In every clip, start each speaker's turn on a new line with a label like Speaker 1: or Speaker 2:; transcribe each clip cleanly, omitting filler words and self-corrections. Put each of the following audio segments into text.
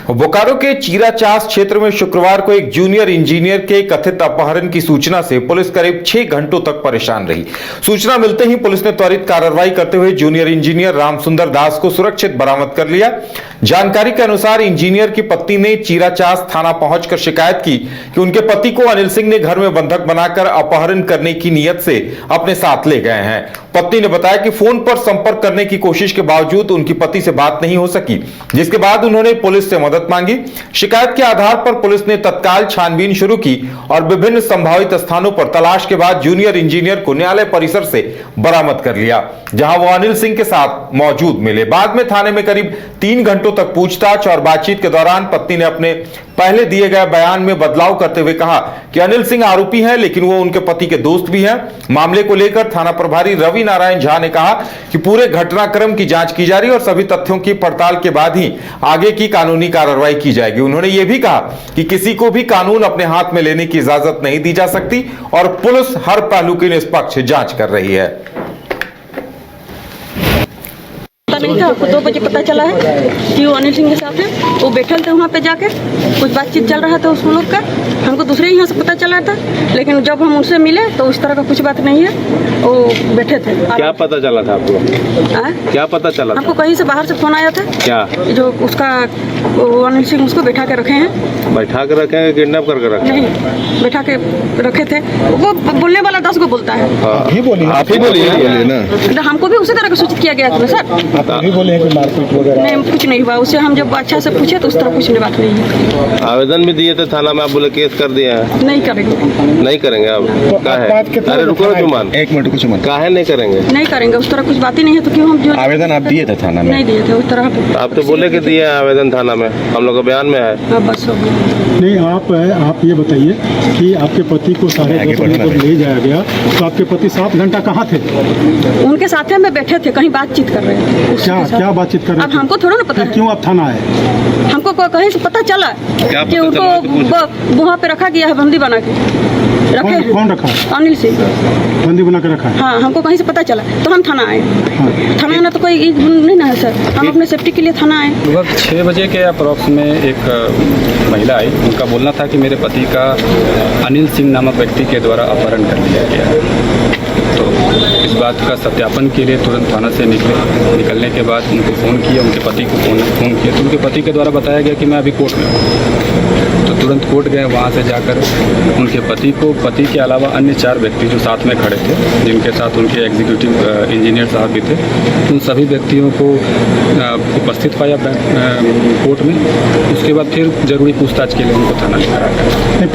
Speaker 1: बोकारो के चीराचास क्षेत्र में शुक्रवार को एक जूनियर इंजीनियर के कथित अपहरण की सूचना से पुलिस करीब 6 घंटों तक परेशान रही। सूचना मिलते ही पुलिस ने त्वरित कार्रवाई करते हुए जूनियर इंजीनियर रामसुंदर दास को सुरक्षित बरामद कर लिया। जानकारी के अनुसार इंजीनियर की पत्नी ने चीराचास थाना पहुंचकर शिकायत की कि उनके पति को अनिल सिंह ने घर में बंधक बनाकर अपहरण करने की नीयत से अपने साथ ले गए हैं। पत्नी ने बताया कि फोन पर संपर्क करने की कोशिश के बावजूद उनकी पति से बात नहीं हो सकी, जिसके बाद उन्होंने पुलिस से मदद मांगी। शिकायत के आधार पर पुलिस ने तत्काल छानबीन शुरू की और विभिन्न संभावित स्थानों पर तलाश के बाद जूनियर इंजीनियर को न्यायालय परिसर से बरामद कर लिया, जहां वो अनिल सिंह के साथ मौजूद मिले। बाद में थाने में करीब 3 घंटों तक पूछताछ और बातचीत के दौरान पत्नी ने अपने पहले दिए गए बयान में बदलाव करते हुए कहा कि अनिल सिंह आरोपी हैं, लेकिन वो उनके पति के दोस्त भी हैं। मामले को लेकर थाना प्रभारी रवि नारायण झा ने कहा कि पूरे घटनाक्रम की जांच की जा रही है और सभी तथ्यों की पड़ताल के बाद ही आगे की कानूनी कार्रवाई की जाएगी। उन्होंने ये भी कहा कि किसी को भी कानून अपने हाथ में लेने की इजाजत नहीं दी जा सकती और पुलिस हर पहलू की निष्पक्ष जांच कर रही है।
Speaker 2: नहीं था, हमको 2 बजे पता चला है कि वो अनिल सिंह के साथ है। वो बैठल थे वहाँ पे जाके, कुछ बातचीत चल रहा था उस लोग का। हमको दूसरे यहाँ से पता चला था, लेकिन जब हम उनसे मिले तो उस तरह का कुछ बात नहीं है। वो बैठे थे।
Speaker 3: क्या पता चला था आपको? क्या पता चला था?
Speaker 2: हमको कहीं से बाहर से फोन आया था।
Speaker 3: क्या? जो
Speaker 2: उसका अनिल सिंह उसको बैठा के रखे हैं।
Speaker 3: बैठा के रखे हैं? किडनैप करके रखे?
Speaker 2: नहीं, बैठा के रखे थे। वो बोलने वाला 10 को बोलता है।
Speaker 3: आप ही बोलिए ना।
Speaker 2: हमको भी उसी तरह का सूचित किया गया था सर।
Speaker 4: अभी बोले हैं कि मारपीट वगैरह
Speaker 2: नहीं, कुछ नहीं हुआ। उससे हम जब अच्छा से पूछे तो उस तरह कुछ बात नहीं है।
Speaker 3: आवेदन भी दिए थे थाना में, आप बोले केस कर दिया है?
Speaker 2: नहीं करेंगे।
Speaker 3: नहीं करेंगे आप? क्या है? अरे रुको जुमान,
Speaker 4: 1 मिनट कुछ मत।
Speaker 3: काहे नहीं करेंगे?
Speaker 2: नहीं करेंगे, उस तरह कुछ बात ही नहीं है। तो क्यों हम जो
Speaker 4: आवेदन आप दिए थे थाना में?
Speaker 2: नहीं दिए थे उस तरह।
Speaker 3: आप तो बोले कि दिए आवेदन थाना में, हम लोग का बयान में है।
Speaker 2: बस हो गया।
Speaker 5: नहीं, आप ये बताइए कि आपके पति को 10:30 बजे जब ले जाया गया तो आपके पति 7 घंटा कहाँ थे?
Speaker 2: उनके साथ में बैठे थे, कहीं बातचीत कर रहे थे।
Speaker 5: क्या बातचीत कर रहे
Speaker 2: अब
Speaker 5: थे?
Speaker 2: हमको थोड़ा ना पता है।
Speaker 5: क्यों आप थाना आए?
Speaker 2: हमको कहीं से पता चला कि उनको वहाँ पे रखा गया है, बंदी बना के रखे हैं।
Speaker 5: कौन रखा?
Speaker 2: अनिल सिंह
Speaker 5: बंदी बना के रखा है।
Speaker 2: हाँ, हमको कहीं से पता चला तो हम थाना आए। थाना आना तो कोई नहीं ना है सर, हम अपने सेफ्टी के लिए थाना आए।
Speaker 6: लगभग 6 बजे के अप्रॉक्स में एक महिला आई। उनका बोलना था कि मेरे पति का अनिल सिंह नामक व्यक्ति के द्वारा अपहरण कर लिया गया है। तो इस बात का सत्यापन के लिए तुरंत थाना से निकलने के बाद उनको फ़ोन किया, उनके पति को फ़ोन किया तो उनके पति के द्वारा बताया गया कि मैं अभी कोर्ट में हूँ। तो तुरंत कोर्ट गए। वहाँ से जाकर उनके पति के अलावा अन्य 4 व्यक्ति जो साथ में खड़े थे, जिनके साथ उनके एग्जीक्यूटिव इंजीनियर साहब भी थे, उन सभी व्यक्तियों को उपस्थित पाया कोर्ट में। उसके बाद फिर जरूरी पूछताछ के लिए उनको थाना लेकर आया।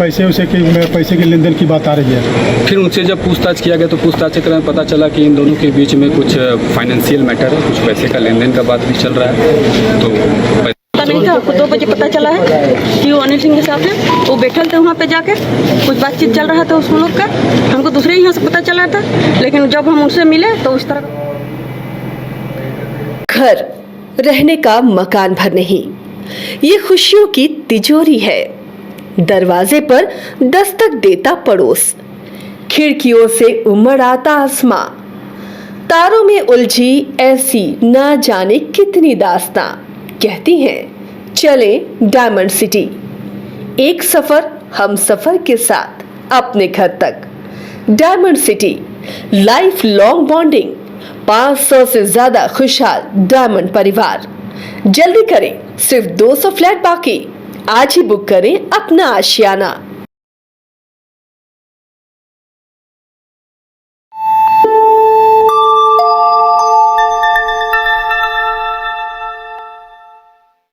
Speaker 5: पैसे के लेन देन की बात आ रही है।
Speaker 6: फिर उनसे जब पूछताछ किया गया तो पूछताछ के क्रम में पता चला कि इन दोनों के बीच में कुछ फाइनेंशियल मैटर है, कुछ पैसे का लेन देन का बात भी चल रहा है। तो
Speaker 2: नहीं था, हमको 2 बजे पता चला है कि वो अनिल सिंह के साथ है। वो बैठल थे वहाँ पे जाके, कुछ बातचीत चल रहा था उस लोग का। हमको दूसरे यहाँ से पता चला था, लेकिन जब हम उनसे मिले तो उस तरह।
Speaker 7: घर रहने का मकान भर नहीं, ये खुशियों की तिजोरी है। दरवाजे पर दस्तक देता पड़ोस, खिड़कियों से उमड़ आता आसमां, तारों में उलझी ऐसी ना जाने कितनी दास्तां। कहती हैं चले डायमंड सिटी, एक सफर हम सफर के साथ अपने घर तक। Diamond city, life long bonding, 500 से ज्यादा खुशहाल डायमंड परिवार। जल्दी करें, सिर्फ 200 फ्लैट बाकी। आज ही बुक करें अपना आशियाना।